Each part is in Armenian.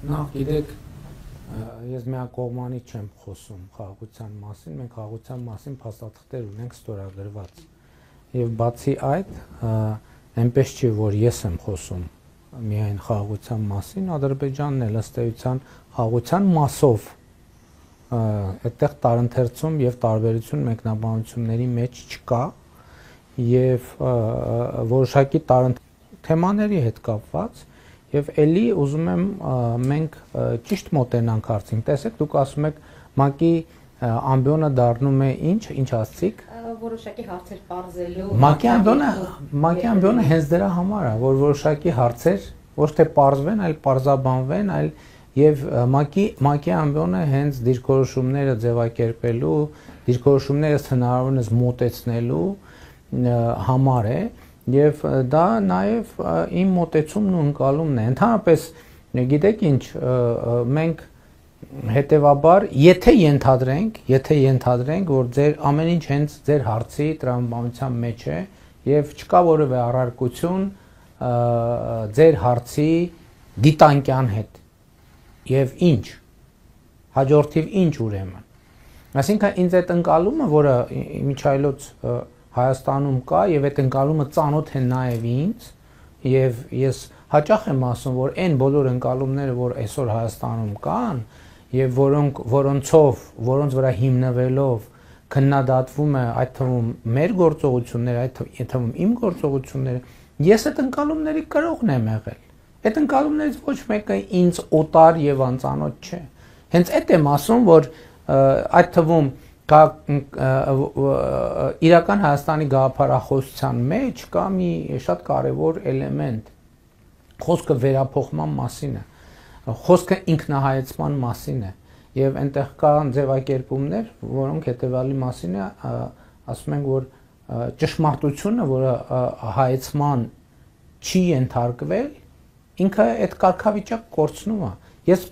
Նախ գիտեք, ես միակողմանի չեմ խոսում խաղաղության մասին, մենք խաղաղության մասին փաստաթղթեր ունենք ստորագրված։ Եվ բացի այդ, այնպես չի, որ ես եմ խոսում միայն խաղաղության մասին, Ադրբեջանն էլ ըստ էության խաղաղության մասով այդտեղ տարընթերցում եւ տարբերություն մեկնաբանությունների մեջ չկա եւ որոշակի թեմաների հետ կապված եւ ելի ուզում եմ մենք ճիշտ մոտենանք հարցին։ Տեսեք, դուք ասում եք ՄԱԿ-ի ամբիոնը դառնում է ինչ ասցիք որոշակի հարցեր բարձելու ՄԱԿ-ի ամբիոնը հենց դրա համար է, որ որոշակի հարցեր ոչ թե բարձվեն, այլ բարձաբանվեն, այլ եւ ՄԱԿ-ի ամբիոնը հենց դիրքորոշումները ձևակերպելու, դիրքորոշումները հնարավորինս մոտեցնելու համար է եւ դա նաեւ իմ մոտեցումն ու ընկալումն է։ Ընդհանրապես, գիտեք ինչ, մենք հետեւաբար, եթե ենթադրենք, որ ձեր ամեն ինչ հենց ձեր հարցի տրամաբանության մեջ է եւ չկա որևէ առարկություն ձեր հարցի դիտանկյան հետ եւ ինչ հաջորդիվ ինչ ուրեմն այսինքն ինձ այդ ընկալումը, որը միջայլոց Հայաստանում կա եւ այդ ընկալումը ծանոթ է նաեւ ինձ եւ ես հաճախ եմ ասում, որ այն բոլոր ընկալումները, որ այսօր Հայաստանում կան եւ որոնց վրա հիմնվելով քննադատվում է այդ թվում մեր գործողությունները, այդ թվում իմ գործողությունները, ես այդ ընկալումների կրողն եմ եղել։ Այդ ընկալումներից ոչ մեկը ինձ օտար եւ անծանոթ չէ։ Հենց այդ եմ ասում, որ այդ թվում իրական Հայաստանի գաղափարախոսության մեջ կա մի շատ կարևոր էլեմենտ։ Խոսքը վերափոխման մասին է։ Խոսքը ինքնահայեցման մասին է եւ այնտեղ կան ձևակերպումներ, որոնք հետեւյալի մասին է, ասում ենք, որ ճշմարտությունը, որը հայեցման չի ենթարկվել, ինքը այդ կարգավիճակ կորցնում է։ Ես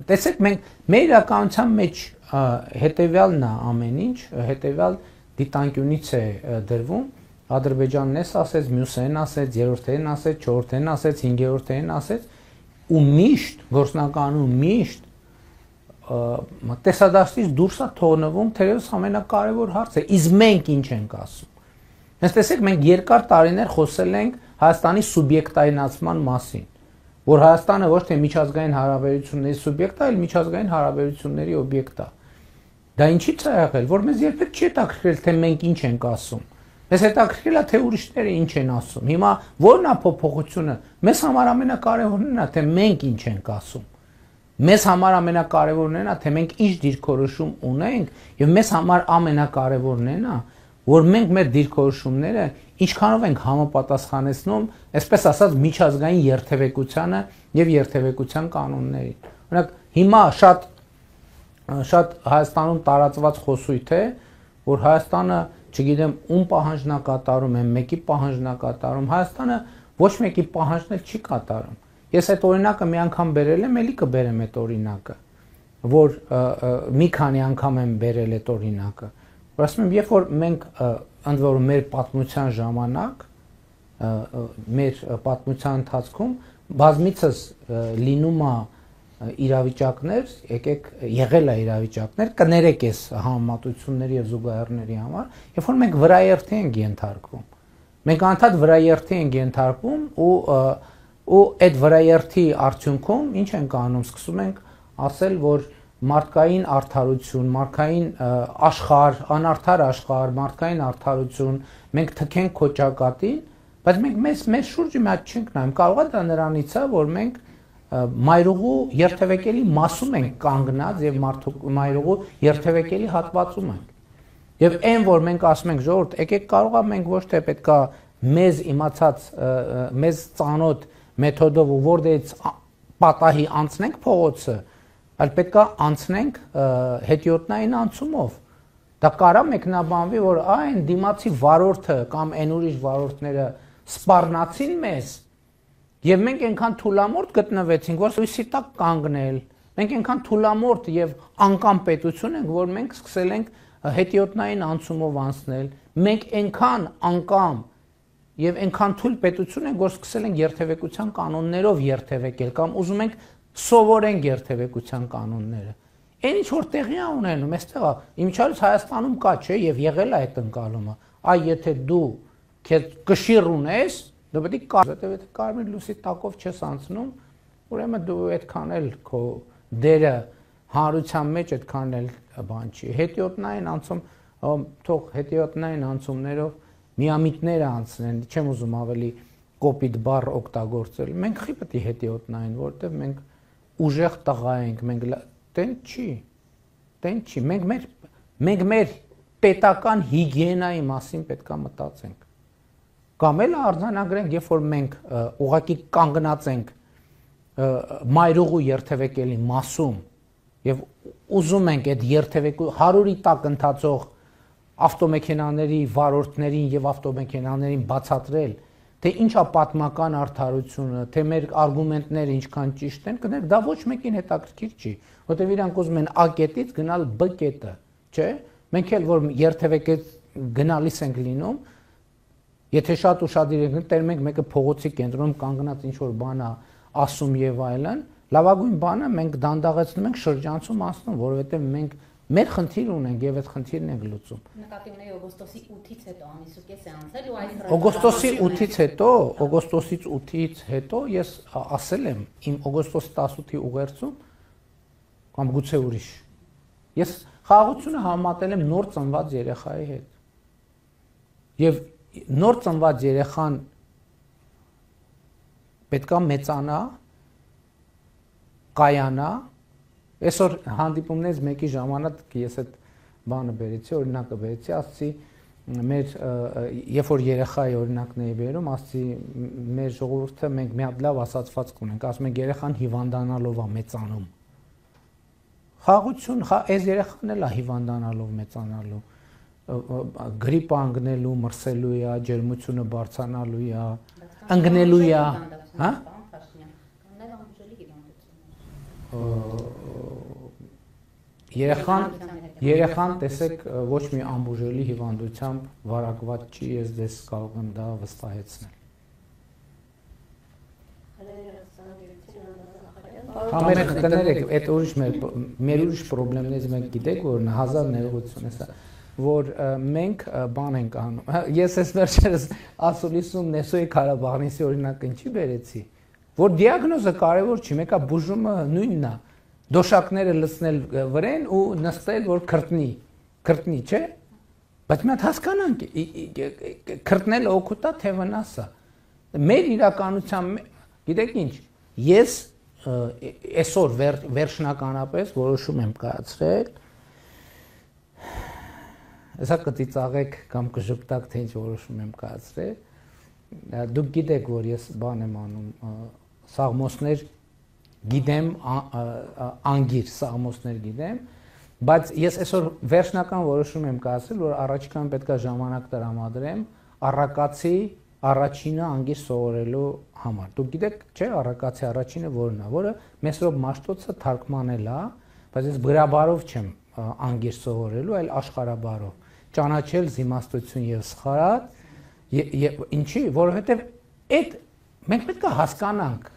տեսեք, մենք մեր իրականության մեջ հետեւյալն է ամեն ինչ, հետեւյալ դիտանկյունից է դրվում, Ադրբեջանն էս ասեց, մյուսն ասեց, երրորդն ասեց, չորրորդն ասեց, հինգերորդն ասեց, ու միշտ գործնականում միշտ տեսադաշտից դուրս է թողնվում թերևս ամենակարևոր հարցը, իսկ մենք ինչ ենք ասում։ Հենց տեսեք, մենք երկար տարիներ խոսել ենք Հայաստանի սուբյեկտայնացման մասին, որ Հայաստանը ոչ թե միջազգային հարաբերությունների սուբյեկտ է, այլ միջազգային հարաբերությունների օբյեկտ է։ Դա ինչի՞ց է եղել, որ մեզ երբեք չի հետաքրքրել, թե մենք ինչ ենք ասում։ Մեզ հետաքրքրել է, թե ուրիշները ինչ են ասում։ Հիմա ո՞րն է փոփոխությունը։ Մեզ համար ամենակարևորն է, թե մենք ինչ ենք ասում։ Մեզ համար ամենակարևորն է, թե մենք ինչ դիրքորոշում ունենք, եւ մեզ համար ամենակարևորն է, որ մենք մեր դիրքորոշումները ինչքանով ենք համապատասխանեցնում, այսպես ասած, միջազգային երթևեկությանը եւ երթևեկության կանոններին։ Օրինակ, հիմա շատ Հայաստանում տարածված խոսույթ է, որ Հայաստանը, չգիտեմ, ում պահանջն է կատարում, մեկի պահանջն է կատարում, Հայաստանը ոչ մեկի պահանջն էլ չի կատարում։ Ես այդ օրինակը մի անգամ բերել եմ, ելի կբերեմ այդ օրինակը, որ մի քանի անգամ եմ բերել այդ օրինակը։ Որ ասում եմ, երբ որ մենք ընդ որում մեր պատմության ժամանակ, մեր պատմության ընթացքում բազմիցս լինում է իրավիճակներ, եղել է իրավիճակներ, կներեք այս համեմատությունների եւ զուգահեռների համար, երբ որ մենք վրաերթի ենք ենթարկվում։ Մենք անդադ վրաերթի ենք ենթարկվում ու այդ վրաերթի արդյունքում ինչ ենք անում, սկսում ենք ասել, որ մարդկային արդարություն, մարդկային աշխարհ, անարդար աշխարհ, մարդկային արդարություն, մենք թքենք քոճակատին, բայց մենք մեր շուրջը մի հատ չենք նայում։ Կարող է դա նրանից է, որ մենք մայրուղու երթևեկելի մասում ենք կանգնած եւ մայրուղու երթևեկելի հատվածում ենք։ Եվ այն, որ մենք ասում ենք ժողովուրդ, եկեք կարող է մենք ոչ թե պետքա մեզ իմացած, մեզ ծանոթ մեթոդով ու որտեղից պատահի անցնենք փողոցը, այլ պետքա անցնենք հետիոտնային անցումով։ Դա կարա մեկնաբանվի, որ այն դիմացի վարորդը կամ այն ուրիշ վարորդները սպառնացին մեզ, եւ մենք այնքան թուլամորթ գտնվեցինք, որ սույսի տակ կանգնել։ Մենք այնքան թուլամորթ եւ անկամ պետություն ենք, որ մենք սկսել ենք հետիոտնային անցումով անցնել։ Մենք այնքան անկամ եւ այնքան թույլ պետություն ենք, որ սկսել ենք երթևեկության կանոններով երթևեկել կամ ուզում ենք սովորենք երթևեկության կանոնները։ Այն ինչ որ տեղի է ունենում, այստեղ է, իմիջիայլոց Հայաստանում կա, չէ, եւ եղել է այդ ընկալումը։ Այ եթե դու քեզ կշիռ ունես, դու պետք է կարծես, եթե կարմիր լույսի տակով չես անցնում, ուրեմն դու այդքան էլ քո դերը հանրության մեջ այդքան էլ բան չի։ Հետիոտնային անցում, թող հետիոտնային անցումներով միամիտները անցնեն, չեմ ուզում ավելի կոպիտ բառ օգտագործել։ Մենք խի պետք է հետիոտնային, որովհետեւ մենք ուժեղ տղա ենք, մենք տեն չի, մենք մեր պետական հիգիենայի մասին պետք է մտածենք։ Կամ էլ արձանագրենք, երբ որ մենք ուղղակի կանգնած ենք մայրուղու երթևեկելի մասում եւ ուզում ենք այդ երթևեկու 100-ի տակ ընթացող ավտոմեքենաների վարորդներին եւ ավտոմեքենաներին բացատրել, թե ինչա պատմական արդարությունը, թե մեր արգումենտները ինչքան ճիշտ են, կներեք, դա ոչ մեկին հետաքրքիր չի, որտեղ իրանք ուզում են A կետից գնալ B կետը, չէ՞։ Մենք էլ որ երթևեկից գնալիս ենք լինում, եթե շատ ուշադիր ենք, տեր մենք մեկը փողոցի կենտրոնում կանգնած ինչ որ բան է ասում եւ այլն, լավագույն բանը մենք դանդաղեցնում ենք շրջանցում անցնում, որովհետեւ մենք մեր խնդիր ունենք եւ այդ խնդիրն ենք լուծում։ Նկատի ունեի օգոստոսի 8-ից հետո ամիսուկես է անցել ու այս օգոստոսի 8-ից հետո ես ասել եմ իմ օգոստոսի 18-ի ուղերձում կամ գուցե ուրիշ։ Ես խաղաղությունը համատել եմ նոր ծնված երեխայի հետ։ Եվ նոր ծնված երեխան պետքա մեծանա, կայանա։ Այսօր հանդիպումներից մեկի ժամանակ ես այդ բանը բերեցի, օրինակը բերեցի, ասացի մեր երբ որ երեխայի օրինակն էի բերում, ասացի մեր ժողովուրդը մենք մի հատ լավ ասացվածք ունենք, ասում ենք երեխան հիվանդանալով է մեծանում։ Խաղաղություն, այս երեխան էլ է հիվանդանալով մեծանալու, գրիպ անգնելու, մրսելու է, ջերմությունը բարձրանալու է, ընկնելու է, հա։ Երեխան տեսեք ոչ մի ամբուժելի հիվանդությամբ վարակված չի, ես դες կարող եմ դա վստահեցնել։ Համերեք կներեք, այդ ուրիշ մեր ուրիշ խնդիրներից մենք գիտեք, որ 1000 ներողություն է սա, որ մենք բան ենք անում։ Ես այս վերջերս ասուլիսում Նեսոյի Ղարաբաղնիսի օրինակը ինչի բերեցի, որ դիագնոզը կարևոր չի, մեկը բուժումը նույնն է։ Դոշակները լցնել վրեն ու նստել, որ քրտնի, չէ՞։ Բայց մենք հասկանանք, քրտնելը օգուտ է, թե վնաս է։ Մեր իրականության, գիտեք ինչ, ես այսօր վերջնականապես որոշում եմ կայացրել, հեսա կծիծաղեք կամ կժպտակ, թե ինչ որոշում եմ կայացրել, դուք գիտեք, որ ես բան եմ անում, սաղմոսներ գիտեմ, անգիր սաղմոսներ գիտեմ, բայց ես այսօր վերջնական որոշում եմ կայացրել, որ առաջիկան պետք է ժամանակ տրամադրեմ առակացի առաջինը անգիր սովորելու համար։ Դուք գիտեք, չէ, առակացի առաջինը որն է, որը Մեսրոպ Մաշտոցը թարգմանել է, բայց ես գրաբարով չեմ անգիր սովորելու, այլ աշխարհաբարով։ Ճանաչել զիմաստություն եւ սխարատ, ինչի, որովհետեւ այդ մենք պետք է հասկանանք։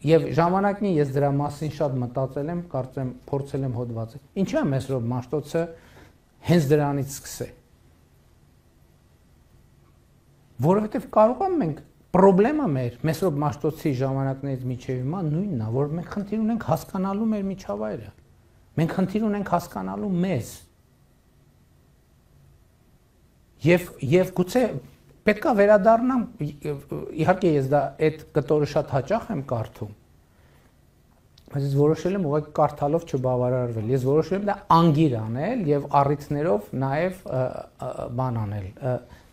Եվ ժամանակին ես դրա մասին շատ մտածել եմ, կարծեմ փորձել եմ հոդվածել։ Ինչու է Մեսրոպ Մաշտոցը հենց դրանից սկսել։ Որովհետև կարող եմ մենք պրոբլեմը մեր Մեսրոպ Մաշտոցի ժամանակներից միջև հիմա նույնն է, որ մենք խնդիր ունենք հասկանալու մեր միջավայրը։ Մենք խնդիր ունենք հասկանալու մեզ։ Եվ գուցե պետք է վերադառնամ, իհարկե ես դա այդ կտորը շատ հաճախ եմ կարդում, բայց ես որոշել եմ ուղղակի կարդալով չբավարարվել, ես որոշել եմ դա անգիր անել եւ առիթներով նաեւ բան անել,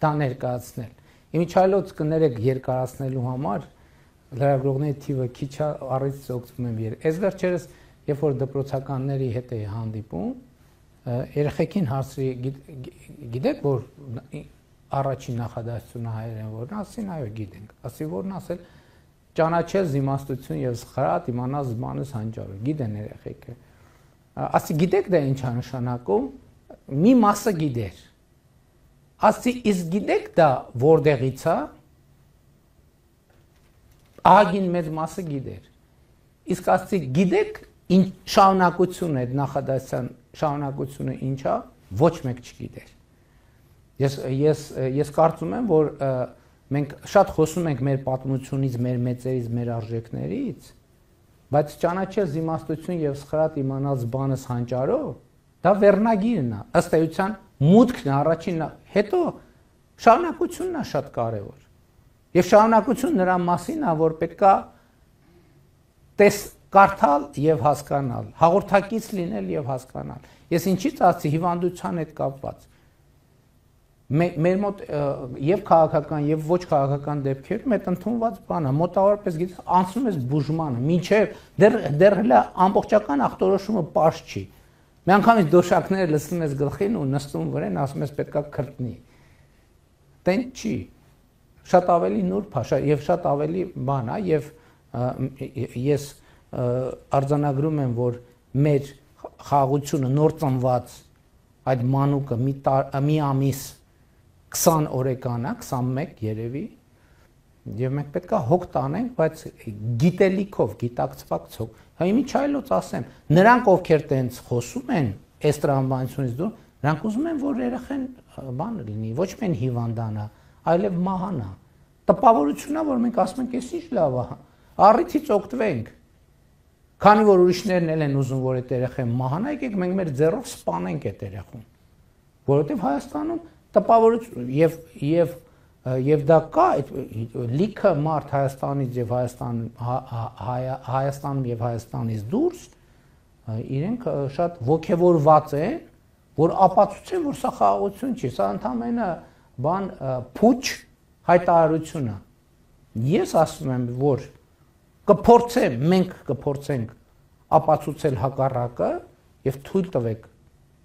դա ներկայացնել։ Իմիջիայլոց կներեք երկարացնելու համար լրագրողների թիվը քիչ է, առիթից օգտվում եմ։ Այս վերջերս երբ որ դպրոցականների հետ էի հանդիպում, երեխեքին հարցրի, գիտեք որ առաջին նախադասությունը հայերեն որն է, ասին այո գիտենք, ասի որն ասել ճանաչել զիմաստություն եւ սխարատ, իմանալ զմանս հանճարը, գիտեն երեխեքը։ Ասի գիտեք դա ինչ է նշանակում, մի մասը գիտեր։ Ասի իսկ գիտեք դա որտեղից է, ահագին մեծ մասը գիտեր։ իսկ ասցի գիտեք ինչ շարունակությունն է նախադասության շարունակությունը ինչա ոչ մեկ չգիտեր ես կարծում եմ որ մենք շատ խոսում ենք մեր պատմությունից մեր մեծերից մեր արժեքներից բայց ճանաչել զիմաստություն եւ սխրատ իմանալ բանս հանճարով դա վերնագիրն է ըստ էության մուտքն առաջինն հետո շարունակությունն է շատ կարեւոր եւ շարունակություն նրա մասին է որ պետքա կարդալ եւ հասկանալ հաղորդակից լինել եւ հասկանալ ես ինչից ասացի հիվանդության հետ կապված մեր մոտ եւ քաղաքական եւ ոչ քաղաքական դեպքերում այդ ընդունված բանը մոտավորապես գիտես անցնում ես բուժմանը մինչեւ դեռ հələ ամբողջական ախտորոշումը པարզ չի մի անգամից դոշակները լսում ես գլխին ու նստում վրան ասում ես պետքա քրտնի տեն չի շատ ավելի նուրբ է եւ շատ ավելի բան է եւ ես արձանագրում եմ որ մեր խաղաղությունը նոր ծնված այդ մանուկը մի ամիս 20 օրեկան է 21 երևի եւ մենք պետք է հոգ տանենք բայց գիտելիքով գիտակցվածքով հա իմի չայլոց ասեմ նրանք ովքեր տենց խոսում են այս տրամաբանությունից դու նրանք ուզում են որ երեխեն բան լինի ոչ միայն հիվանդանա այլև մահանա տպավորությունն է որ մենք ասում ենք էս ինչ լավ է առիթից օգտվենք քանի որ ուրիշներն են ուզում որ այդ երեխեն մահանա եկեք մենք մեր ձեռով սպանենք այդ երեխուն որովհետեւ Հայաստանում տպավորություն եւ դա կա լիքը մարդ Հայաստանից եւ Հայաստանում եւ Հայաստանից դուրս իրենք շատ ոգևորված են որ ապացուցեն որ սա խաղաղություն չի սա ընդամենը բան փուչ հայտարարություն է ես ասում եմ որ մենք կփորձենք ապացուցել հակառակը եւ թույլ տվեք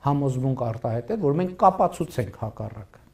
համոզմունք արտահայտել որ մենք կապացուցենք հակառակը